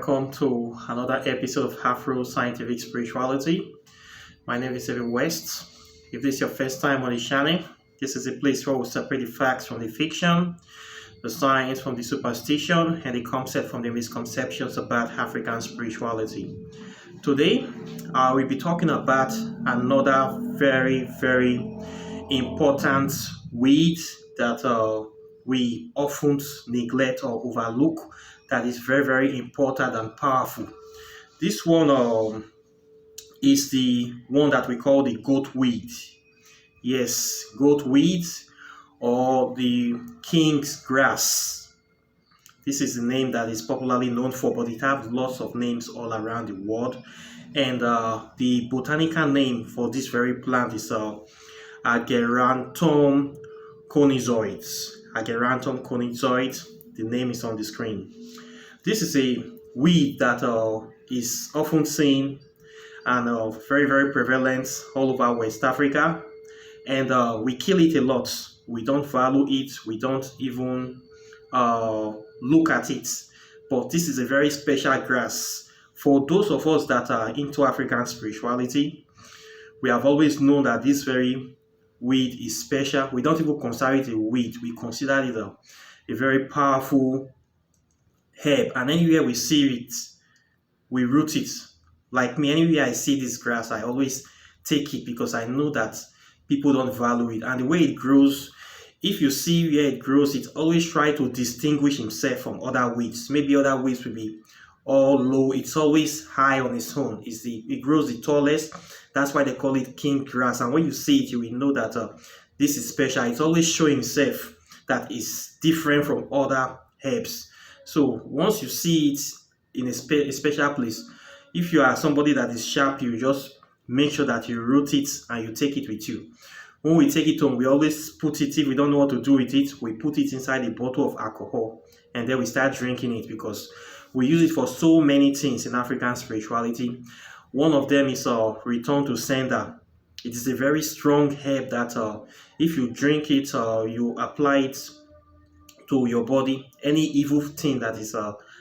welcome to another episode of Afro Scientific Spirituality. My name is Evan West. If this is your first time on the channel, this is a place where we separate the facts from the fiction, the science from the superstition, and the concept from the misconceptions about African spirituality. Today, we'll be talking about another very important weed that we often neglect or overlook, that is very important and powerful. This one is the one that we call the goat weed. Yes, goat weed or the king's grass. This is the name that is popularly known for, but it has lots of names all around the world. And the botanical name for this very plant is Ageratum Conyzoides. Ageratum Conyzoides. The name is on the screen. This is a weed that is often seen and very prevalent all over West Africa, and we kill it a lot. We don't value it. We don't even look at it. But this is a very special grass. For those of us that are into African spirituality, we have always known that this very weed is special. We don't even consider it a weed. We consider it a very powerful herb. And anywhere we see it, we root it. Like me, anywhere I see this grass, I always take it because I know that people don't value it. And the way it grows, if you see where it grows, it always try to distinguish himself from other weeds. Maybe other weeds will be all low. It's always high on its own. It grows the tallest. That's why they call it king grass. And when you see it, you will know that this is special. It's always showing itself that is different from other herbs. So once you see it in a special place, if you are somebody that is sharp, you just make sure that you root it and you take it with you. When we take it home, we always put it, if we don't know what to do with it, we put it inside a bottle of alcohol and then we start drinking it, because we use it for so many things in African spirituality. One of them is return to sender. It is a very strong herb that if you drink it, you apply it to your body, any evil thing that is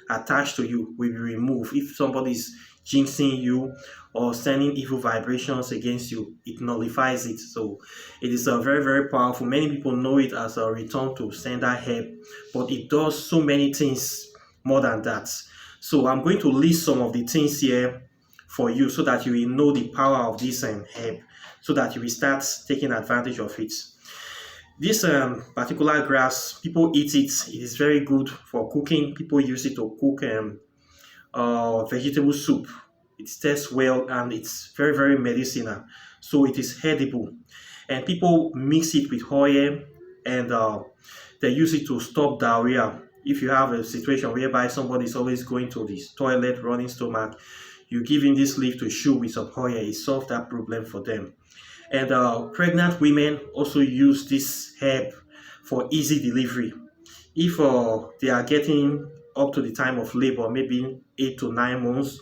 attached to you will be removed. If somebody is jinxing you or sending evil vibrations against you, it nullifies it. So it is very powerful. Many people know it as a return to sender herb, but it does so many things more than that. So I'm going to list some of the things here for you so that you will know the power of this herb, so that you will start taking advantage of it. This particular grass, people eat it. It is very good for cooking. People use it to cook vegetable soup. It tastes well and it's very medicinal. So it is edible. And people mix it with oil and they use it to stop diarrhea. If you have a situation whereby somebody is always going to the toilet, running stomach, you give him this leaf to chew with some oil. It solves that problem for them. And pregnant women also use this herb for easy delivery. If they are getting up to the time of labor, maybe 8 to 9 months,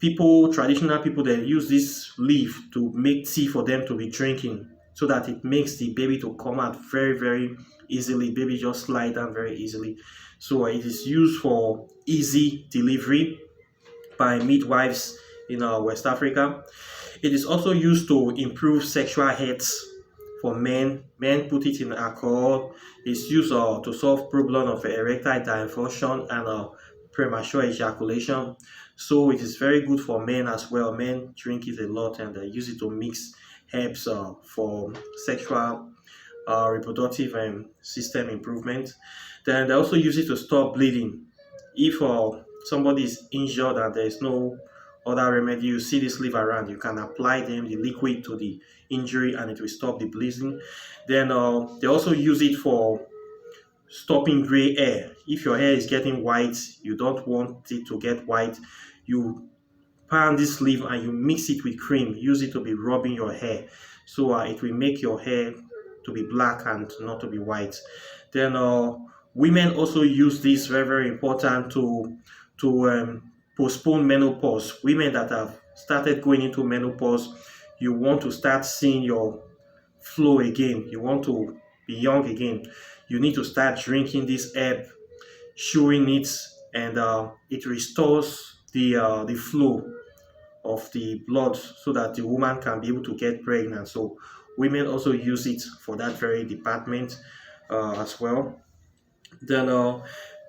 traditional people, they use this leaf to make tea for them to be drinking, so that it makes the baby to come out very easily. Baby just slide down very easily. So it is used for easy delivery by midwives in West Africa. It is also used to improve sexual health for men. Men put it in alcohol. It's used to solve problem of erectile dysfunction and premature ejaculation. So it is very good for men as well. Men drink it a lot and they use it to mix herbs for sexual reproductive system improvement. Then they also use it to stop bleeding. If somebody is injured and there is no other remedy, you see this leaf around, you can apply the liquid to the injury and it will stop the bleeding. Then they also use it for stopping gray hair. If your hair is getting white, you don't want it to get white, you pound this leaf and you mix it with cream. Use it to be rubbing your hair, so it will make your hair to be black and not to be white. Then women also use this, very important, to postpone menopause. Women that have started going into menopause, you want to start seeing your flow again, you want to be young again, you need to start drinking this herb, chewing it and it restores the flow of the blood so that the woman can be able to get pregnant. So women also use it for that very department as well. Then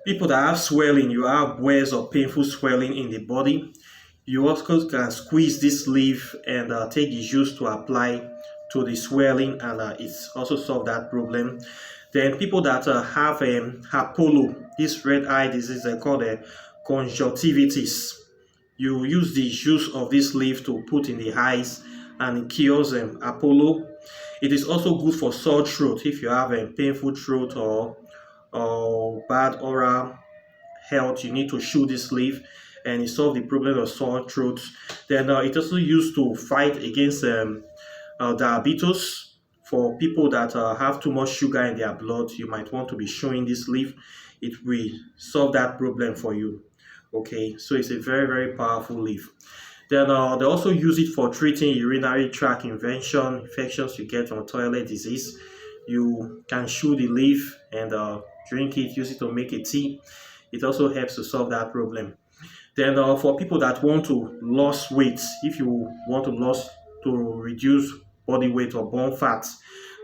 people that have swelling, you have wares or painful swelling in the body, you also can squeeze this leaf and take the juice to apply to the swelling, and it's also solve that problem. Then people that have Apollo, this red eye disease, they call it conjunctivitis. You use the juice of this leaf to put in the eyes, and it cures Apollo. It is also good for sore throat if you have a painful throat or bad oral health. You need to chew this leaf, and it solves the problem of sore throat. Then it also used to fight against diabetes. For people that have too much sugar in their blood, you might want to be chewing this leaf. It will solve that problem for you. Okay, so it's a very, very powerful leaf. Then they also use it for treating urinary tract infections you get from toilet disease. You can chew the leaf and drink it, use it to make a tea. It also helps to solve that problem. Then for people that want to lose weight, if you want to reduce body weight or burn fat,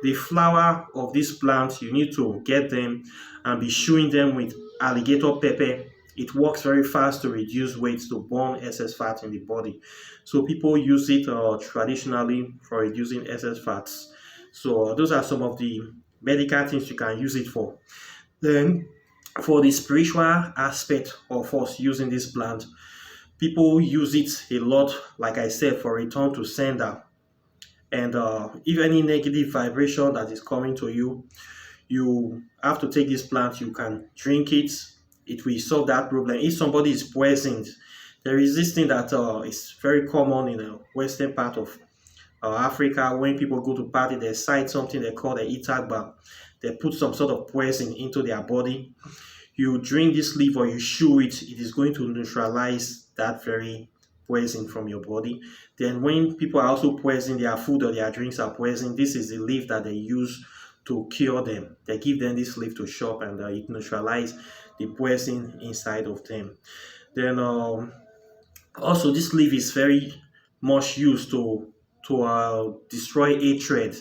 the flower of this plant, you need to get them and be chewing them with alligator pepper. It works very fast to reduce weight, to burn excess fat in the body. So people use it traditionally for reducing excess fats. So those are some of the medical things you can use it for. Then for the spiritual aspect of us using this plant, people use it a lot, like I said, for return to sender. And if any negative vibration that is coming to you, you have to take this plant, you can drink it, it will solve that problem. If somebody is poisoned, there is this thing that is very common in the western part of Africa. When people go to party, they cite something they call the itagba. They put some sort of poison into their body. You drink this leaf or you chew it, it is going to neutralize that very poison from your body. Then when people are also poisoned, their food or their drinks are poisoned, this is the leaf that they use to cure them. They give them this leaf to chop, and it neutralizes the poison inside of them. Then also this leaf is very much used to destroy hatred.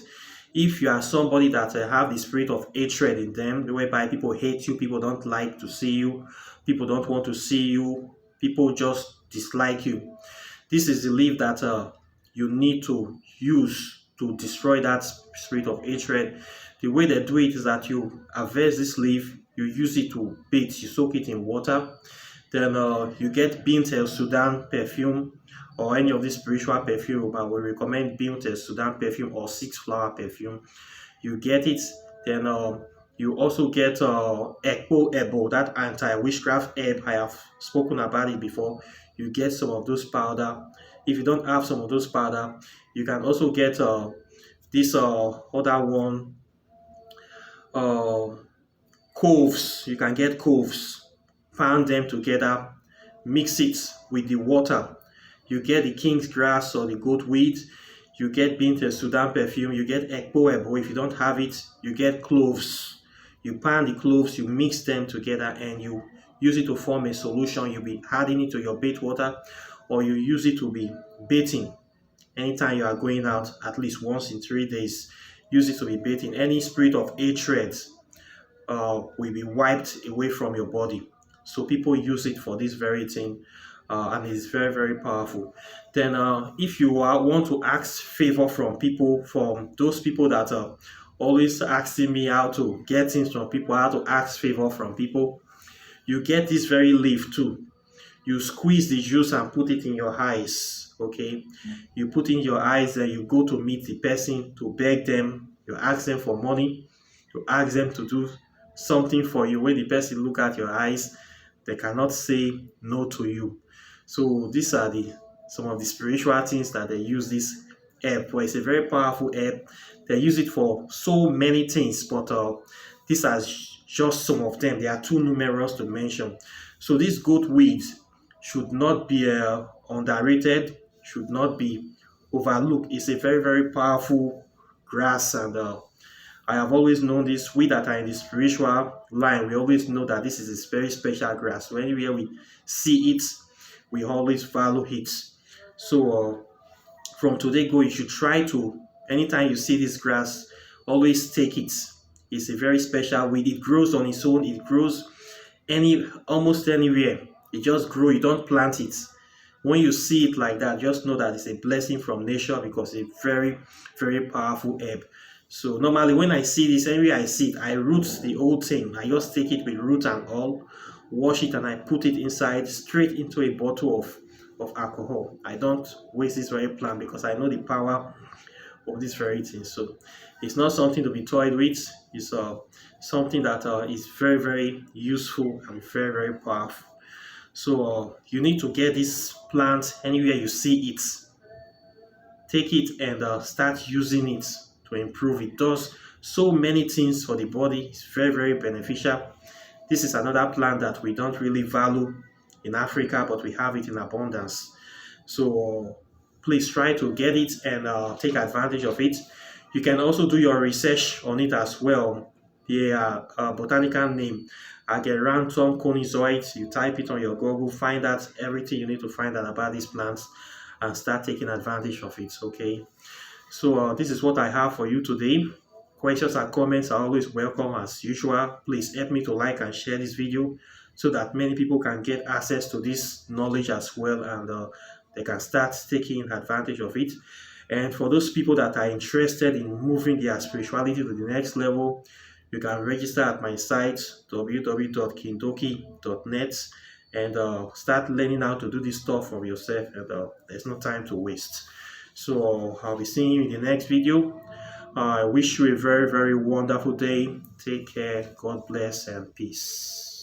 If you are somebody that have the spirit of hatred in them, whereby people hate you, people don't like to see you, people don't want to see you, people just dislike you, this is the leaf that you need to use to destroy that spirit of hatred. The way they do it is that you harvest this leaf, you use it to bathe, you soak it in water, then you get Bint El Sudan perfume or any of this spiritual perfume. I will recommend Bint El Sudan perfume or six flower perfume. You get it, then you also get Ekpo Ebo, that anti-witchcraft herb. I have spoken about it before. You get some of those powder. If you don't have some of those powder, you can also get this other one, cloves. You can get cloves, pound them together, mix it with the water. You get the king's grass or the goat weed. You get Bint El Sudan perfume. You get Ekpo Ebo. If you don't have it, you get cloves. You pound the cloves, you mix them together, and you use it to form a solution. You'll be adding it to your bath water, or you use it to be bathing. Anytime you are going out, at least once in 3 days, use it to be bathing. Any spirit of hatred will be wiped away from your body. So people use it for this very thing, and it's very, very powerful. Then if you want to ask favor from people, from those people that are always asking me how to get things from people, how to ask favor from people, you get this very leaf too. You squeeze the juice and put it in your eyes. Okay, you put in your eyes, and you go to meet the person to beg them. You ask them for money, you ask them to do something for you. When the person look at your eyes, they cannot say no to you. So these are some of the spiritual things that they use this herb for. It's a very powerful herb. They use it for so many things, but these are just some of them. They are too numerous to mention. So this goat weed should not be underrated, should not be overlooked. It's a very, very powerful grass, and I have always known this. We that are in the spiritual line, we always know that this is a very special grass. So anywhere we see it, we always value it. So from today go, you should try to, anytime you see this grass, always take it. It's a very special weed. It grows on its own. It grows almost anywhere. It just grows. You don't plant it. When you see it like that, just know that it's a blessing from nature because it's a very, very powerful herb. So normally when I see this, anywhere I see it, I root the whole thing. I just take it with root and all, wash it, and I put it inside straight into a bottle of alcohol. I don't waste this very plant because I know the power of this very thing. So it's not something to be toyed with. It's something that is very, very useful and very, very powerful. So you need to get this plant anywhere you see it. Take it and start using it to improve. It does so many things for the body. It's very, very beneficial. This is another plant that we don't really value in Africa, but we have it in abundance. So please try to get it and take advantage of it. You can also do your research on it as well. The botanical name, Ageratum Conyzoides. You type it on your Google, find out everything you need to find out about these plants and start taking advantage of it, okay? So this is what I have for you today. Questions and comments are always welcome as usual. Please help me to like and share this video so that many people can get access to this knowledge as well, and they can start taking advantage of it. And for those people that are interested in moving their spirituality to the next level, you can register at my site www.kindoki.net and start learning how to do this stuff for yourself, and there's no time to waste. So I'll be seeing you in the next video. I wish you a very, very wonderful day. Take care. God bless and peace.